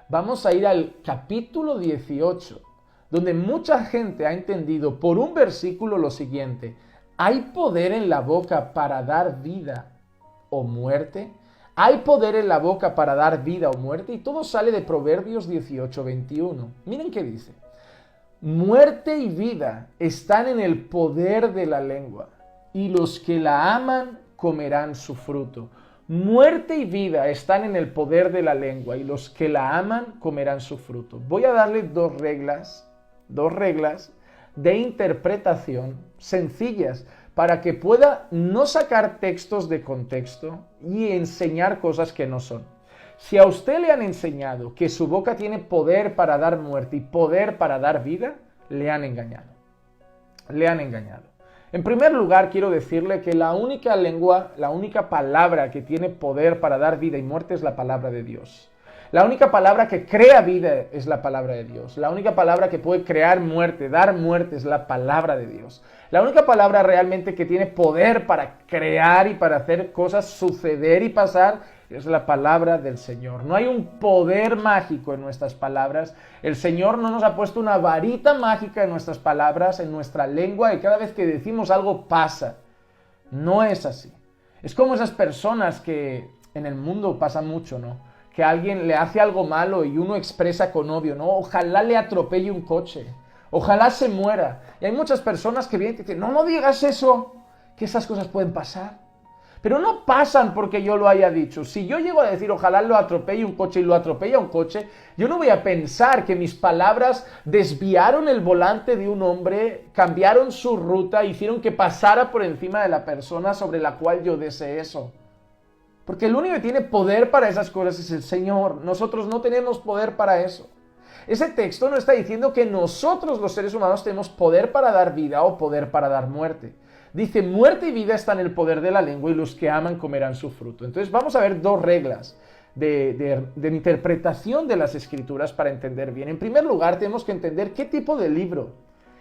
Vamos a ir al capítulo 18, donde mucha gente ha entendido por un versículo lo siguiente: ¿hay poder en la boca para dar vida o muerte? ¿Hay poder en la boca para dar vida o muerte? Y todo sale de Proverbios 18:21. Miren qué dice: muerte y vida están en el poder de la lengua, y los que la aman comerán su fruto. Muerte y vida están en el poder de la lengua, y los que la aman comerán su fruto. Voy a darle dos reglas de interpretación sencillas para que pueda no sacar textos de contexto y enseñar cosas que no son. Si a usted le han enseñado que su boca tiene poder para dar muerte y poder para dar vida, le han engañado. Le han engañado. En primer lugar, quiero decirle que la única lengua, la única palabra que tiene poder para dar vida y muerte es la palabra de Dios. La única palabra que crea vida es la palabra de Dios. La única palabra que puede crear muerte, dar muerte, es la palabra de Dios. La única palabra realmente que tiene poder para crear y para hacer cosas suceder y pasar es la palabra del Señor. No hay un poder mágico en nuestras palabras. El Señor no nos ha puesto una varita mágica en nuestras palabras, en nuestra lengua, y cada vez que decimos algo pasa. No es así. Es como esas personas que en el mundo pasa mucho, ¿no? Que alguien le hace algo malo y uno expresa con odio, ¿no? Ojalá le atropelle un coche. Ojalá se muera. Y hay muchas personas que vienen y dicen: no digas eso, que esas cosas pueden pasar. Pero no pasan porque yo lo haya dicho. Si yo llego a decir ojalá lo atropelle un coche y lo atropella un coche, yo no voy a pensar que mis palabras desviaron el volante de un hombre, cambiaron su ruta, hicieron que pasara por encima de la persona sobre la cual yo deseé eso. Porque el único que tiene poder para esas cosas es el Señor. Nosotros no tenemos poder para eso. Ese texto no está diciendo que nosotros los seres humanos tenemos poder para dar vida o poder para dar muerte. Dice: muerte y vida están en el poder de la lengua, y los que aman comerán su fruto. Entonces vamos a ver dos reglas de interpretación de las Escrituras para entender bien. En primer lugar, tenemos que entender qué tipo de libro,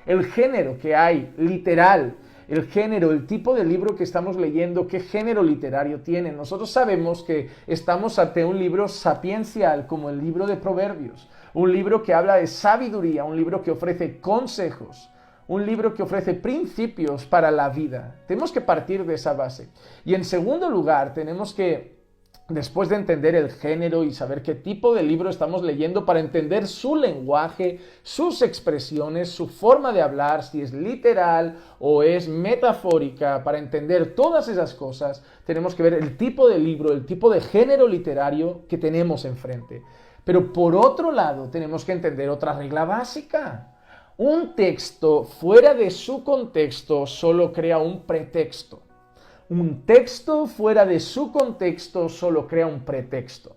el género que hay, literal, el género, el tipo de libro que estamos leyendo, qué género literario tiene. Nosotros sabemos que estamos ante un libro sapiencial como el libro de Proverbios, un libro que habla de sabiduría, un libro que ofrece consejos, un libro que ofrece principios para la vida. Tenemos que partir de esa base. Y en segundo lugar, tenemos que, después de entender el género y saber qué tipo de libro estamos leyendo, para entender su lenguaje, sus expresiones, su forma de hablar, si es literal o es metafórica, para entender todas esas cosas, tenemos que ver el tipo de libro, el tipo de género literario que tenemos enfrente. Pero por otro lado, tenemos que entender otra regla básica. Un texto fuera de su contexto solo crea un pretexto. Un texto fuera de su contexto solo crea un pretexto.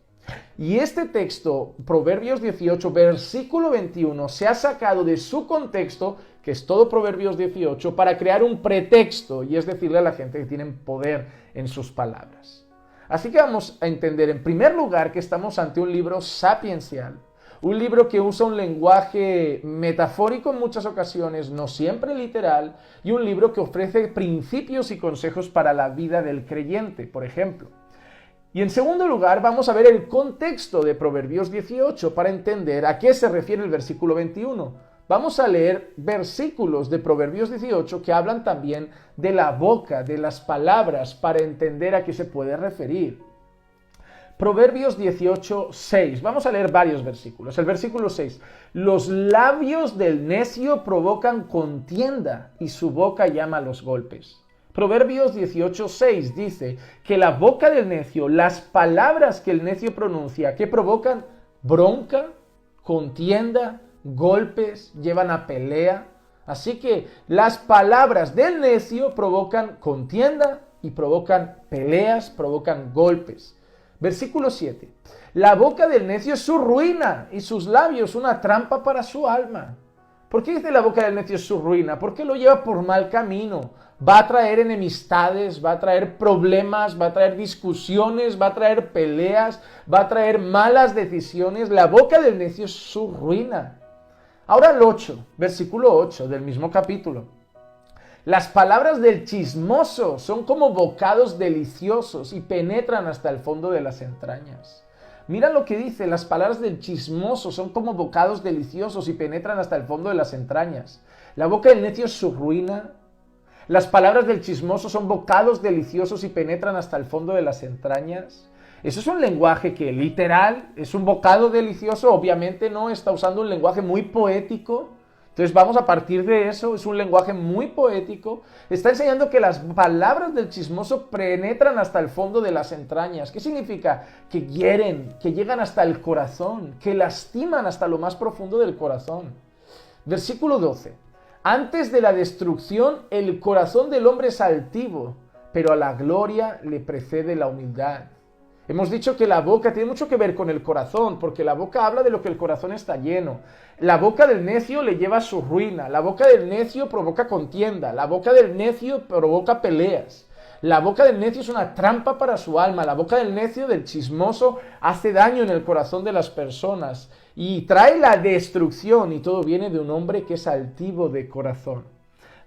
Y este texto, Proverbios 18, versículo 21, se ha sacado de su contexto, que es todo Proverbios 18, para crear un pretexto, y es decirle a la gente que tienen poder en sus palabras. Así que vamos a entender en primer lugar que estamos ante un libro sapiencial, un libro que usa un lenguaje metafórico en muchas ocasiones, no siempre literal, y un libro que ofrece principios y consejos para la vida del creyente, por ejemplo. Y en segundo lugar, vamos a ver el contexto de Proverbios 18 para entender a qué se refiere el versículo 21. Vamos a leer versículos de Proverbios 18 que hablan también de la boca, de las palabras, para entender a qué se puede referir. Proverbios 18, 6. Vamos a leer varios versículos. El versículo 6. Los labios del necio provocan contienda y su boca llama a los golpes. Proverbios 18, 6 dice que la boca del necio, las palabras que el necio pronuncia, que provocan bronca, contienda, golpes, llevan a pelea. Así que las palabras del necio provocan contienda y provocan peleas, provocan golpes. Versículo 7. La boca del necio es su ruina y sus labios una trampa para su alma. ¿Por qué dice la boca del necio es su ruina? Porque lo lleva por mal camino. Va a traer enemistades, va a traer problemas, va a traer discusiones, va a traer peleas, va a traer malas decisiones. La boca del necio es su ruina. Ahora el 8, versículo 8 del mismo capítulo. Las palabras del chismoso son como bocados deliciosos y penetran hasta el fondo de las entrañas. Mira lo que dice, las palabras del chismoso son como bocados deliciosos y penetran hasta el fondo de las entrañas. La boca del necio es su ruina. Las palabras del chismoso son bocados deliciosos y penetran hasta el fondo de las entrañas. Eso es un lenguaje que literal es un bocado delicioso, obviamente no, está usando un lenguaje muy poético. Entonces vamos a partir de eso, es un lenguaje muy poético. Está enseñando que las palabras del chismoso penetran hasta el fondo de las entrañas. ¿Qué significa? Que hieren, que llegan hasta el corazón, que lastiman hasta lo más profundo del corazón. Versículo 12. Antes de la destrucción, el corazón del hombre es altivo, pero a la gloria le precede la humildad. Hemos dicho que la boca tiene mucho que ver con el corazón, porque la boca habla de lo que el corazón está lleno. La boca del necio le lleva a su ruina, la boca del necio provoca contienda, la boca del necio provoca peleas. La boca del necio es una trampa para su alma, la boca del necio, del chismoso, hace daño en el corazón de las personas y trae la destrucción, y todo viene de un hombre que es altivo de corazón.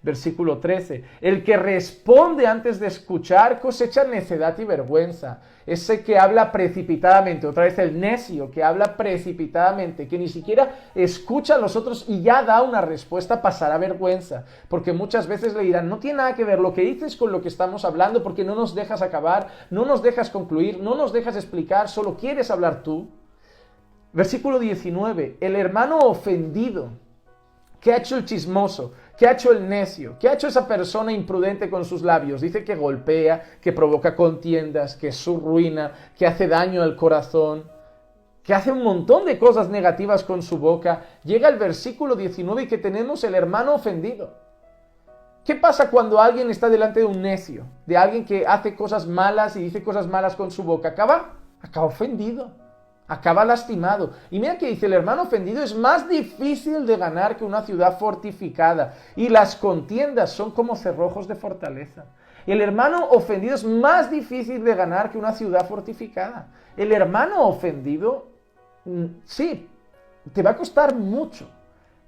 Versículo 13, el que responde antes de escuchar cosecha necedad y vergüenza. Ese que habla precipitadamente, otra vez el necio que habla precipitadamente, que ni siquiera escucha a los otros y ya da una respuesta, pasará vergüenza. Porque muchas veces le dirán, no tiene nada que ver lo que dices con lo que estamos hablando, porque no nos dejas acabar, no nos dejas concluir, no nos dejas explicar, solo quieres hablar tú. Versículo 19, el hermano ofendido. ¿Qué ha hecho el chismoso? ¿Qué ha hecho el necio? ¿Qué ha hecho esa persona imprudente con sus labios? Dice que golpea, que provoca contiendas, que es su ruina, que hace daño al corazón, que hace un montón de cosas negativas con su boca. Llega el versículo 19 y que tenemos el hermano ofendido. ¿Qué pasa cuando alguien está delante de un necio? De alguien que hace cosas malas y dice cosas malas con su boca. Acaba ofendido. Acaba lastimado. Y mira que dice, el hermano ofendido es más difícil de ganar que una ciudad fortificada. Y las contiendas son como cerrojos de fortaleza. El hermano ofendido es más difícil de ganar que una ciudad fortificada. El hermano ofendido, sí, te va a costar mucho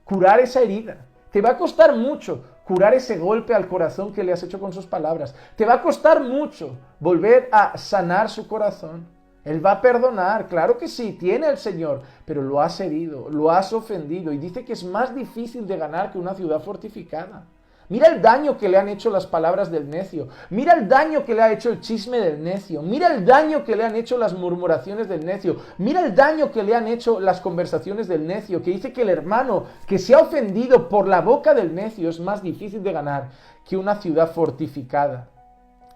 curar esa herida. Te va a costar mucho curar ese golpe al corazón que le has hecho con sus palabras. Te va a costar mucho volver a sanar su corazón. Él va a perdonar, claro que sí, tiene al Señor, pero lo has herido, lo has ofendido y dice que es más difícil de ganar que una ciudad fortificada. Mira el daño que le han hecho las palabras del necio, mira el daño que le ha hecho el chisme del necio, mira el daño que le han hecho las murmuraciones del necio, mira el daño que le han hecho las conversaciones del necio, que dice que el hermano que se ha ofendido por la boca del necio es más difícil de ganar que una ciudad fortificada.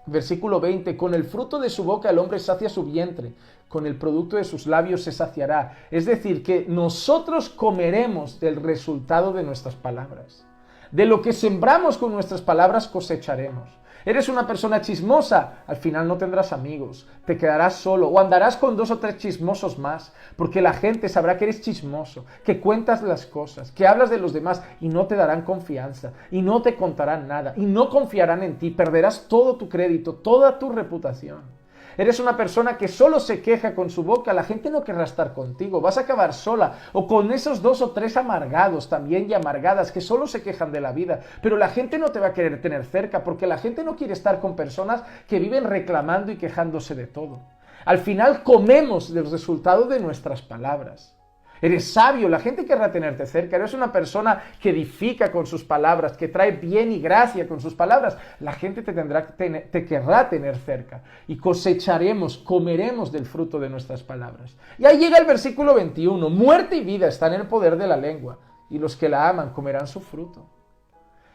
Versículo 20, con el fruto de su boca el hombre sacia su vientre, con el producto de sus labios se saciará. Es decir, que nosotros comeremos del resultado de nuestras palabras. De lo que sembramos con nuestras palabras cosecharemos. Eres una persona chismosa, al final no tendrás amigos, te quedarás solo o andarás con 2 o 3 chismosos más, porque la gente sabrá que eres chismoso, que cuentas las cosas, que hablas de los demás y no te darán confianza y no te contarán nada y no confiarán en ti, perderás todo tu crédito, toda tu reputación. Eres una persona que solo se queja con su boca, la gente no querrá estar contigo, vas a acabar sola o con esos 2 o 3 amargados también y amargadas que solo se quejan de la vida, pero la gente no te va a querer tener cerca porque la gente no quiere estar con personas que viven reclamando y quejándose de todo. Al final comemos del resultado de nuestras palabras. Eres sabio, la gente querrá tenerte cerca, eres una persona que edifica con sus palabras, que trae bien y gracia con sus palabras, la gente te querrá tener cerca y cosecharemos, comeremos del fruto de nuestras palabras. Y ahí llega el versículo 21, muerte y vida están en el poder de la lengua y los que la aman comerán su fruto.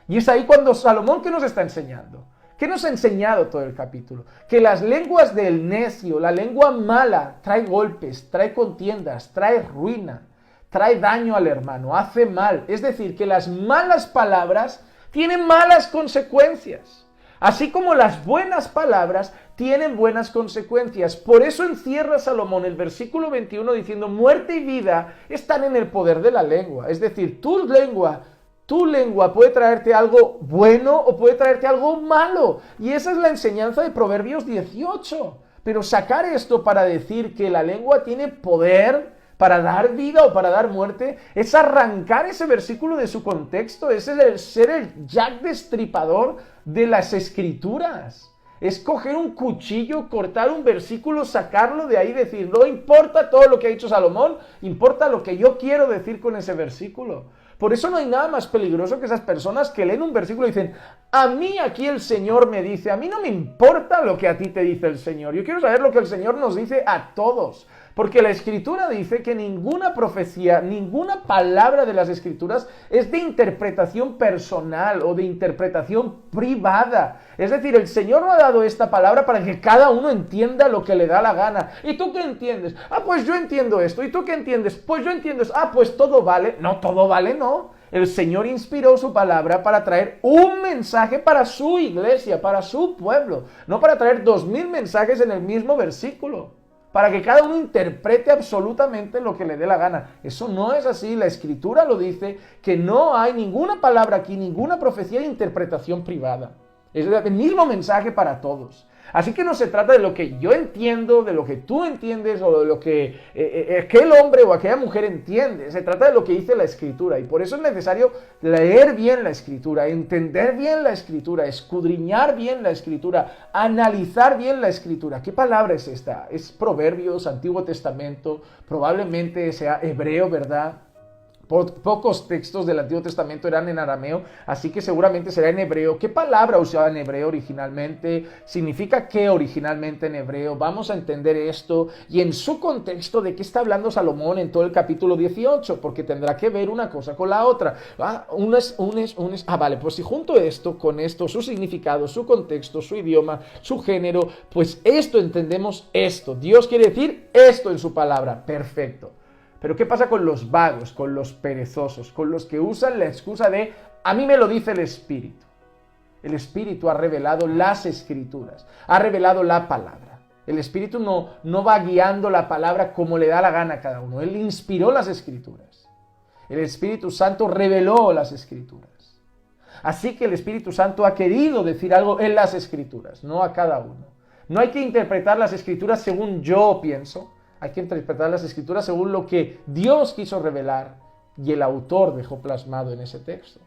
Y es ahí cuando Salomón, ¿qué nos está enseñando? ¿Qué nos ha enseñado todo el capítulo? Que las lenguas del necio, la lengua mala, trae golpes, trae contiendas, trae ruina, trae daño al hermano, hace mal. Es decir, que las malas palabras tienen malas consecuencias. Así como las buenas palabras tienen buenas consecuencias. Por eso encierra Salomón el versículo 21 diciendo, muerte y vida están en el poder de la lengua. Es decir, tu lengua puede traerte algo bueno o puede traerte algo malo. Y esa es la enseñanza de Proverbios 18. Pero sacar esto para decir que la lengua tiene poder para dar vida o para dar muerte, es arrancar ese versículo de su contexto, es ser el Jack Destripador de las Escrituras. Es coger un cuchillo, cortar un versículo, sacarlo de ahí y decir, no importa todo lo que ha dicho Salomón, importa lo que yo quiero decir con ese versículo. Por eso no hay nada más peligroso que esas personas que leen un versículo y dicen, a mí aquí el Señor me dice, a mí no me importa lo que a ti te dice el Señor, yo quiero saber lo que el Señor nos dice a todos. Porque la Escritura dice que ninguna profecía, ninguna palabra de las Escrituras es de interpretación personal o de interpretación privada. Es decir, el Señor no ha dado esta palabra para que cada uno entienda lo que le da la gana. ¿Y tú qué entiendes? Ah, pues yo entiendo esto. ¿Y tú qué entiendes? Pues yo entiendo eso. Ah, pues todo vale. No, todo vale, no. El Señor inspiró su palabra para traer un mensaje para su iglesia, para su pueblo. No para traer 2000 mensajes en el mismo versículo, para que cada uno interprete absolutamente lo que le dé la gana. Eso no es así. La Escritura lo dice, que no hay ninguna palabra aquí, ninguna profecía de interpretación privada. Es el mismo mensaje para todos. Así que no se trata de lo que yo entiendo, de lo que tú entiendes o de lo que aquel hombre o aquella mujer entiende. Se trata de lo que dice la Escritura, y por eso es necesario leer bien la Escritura, entender bien la Escritura, escudriñar bien la Escritura, analizar bien la Escritura. ¿Qué palabra es esta? Es Proverbios, Antiguo Testamento, probablemente sea hebreo, ¿verdad? Pocos textos del Antiguo Testamento eran en arameo, así que seguramente será en hebreo. ¿Qué palabra usaba en hebreo originalmente? ¿Significa qué originalmente en hebreo? Vamos a entender esto y en su contexto de qué está hablando Salomón en todo el capítulo 18, porque tendrá que ver una cosa con la otra. Vale, pues si junto esto con esto, su significado, su contexto, su idioma, su género, pues esto entendemos esto. Dios quiere decir esto en su palabra. Perfecto. Pero ¿qué pasa con los vagos, con los perezosos, con los que usan la excusa de a mí me lo dice el Espíritu? El Espíritu ha revelado las Escrituras, ha revelado la palabra. El Espíritu no va guiando la palabra como le da la gana a cada uno. Él inspiró las Escrituras. El Espíritu Santo reveló las Escrituras. Así que el Espíritu Santo ha querido decir algo en las Escrituras, no a cada uno. No hay que interpretar las Escrituras según yo pienso. Hay que interpretar las Escrituras según lo que Dios quiso revelar y el autor dejó plasmado en ese texto.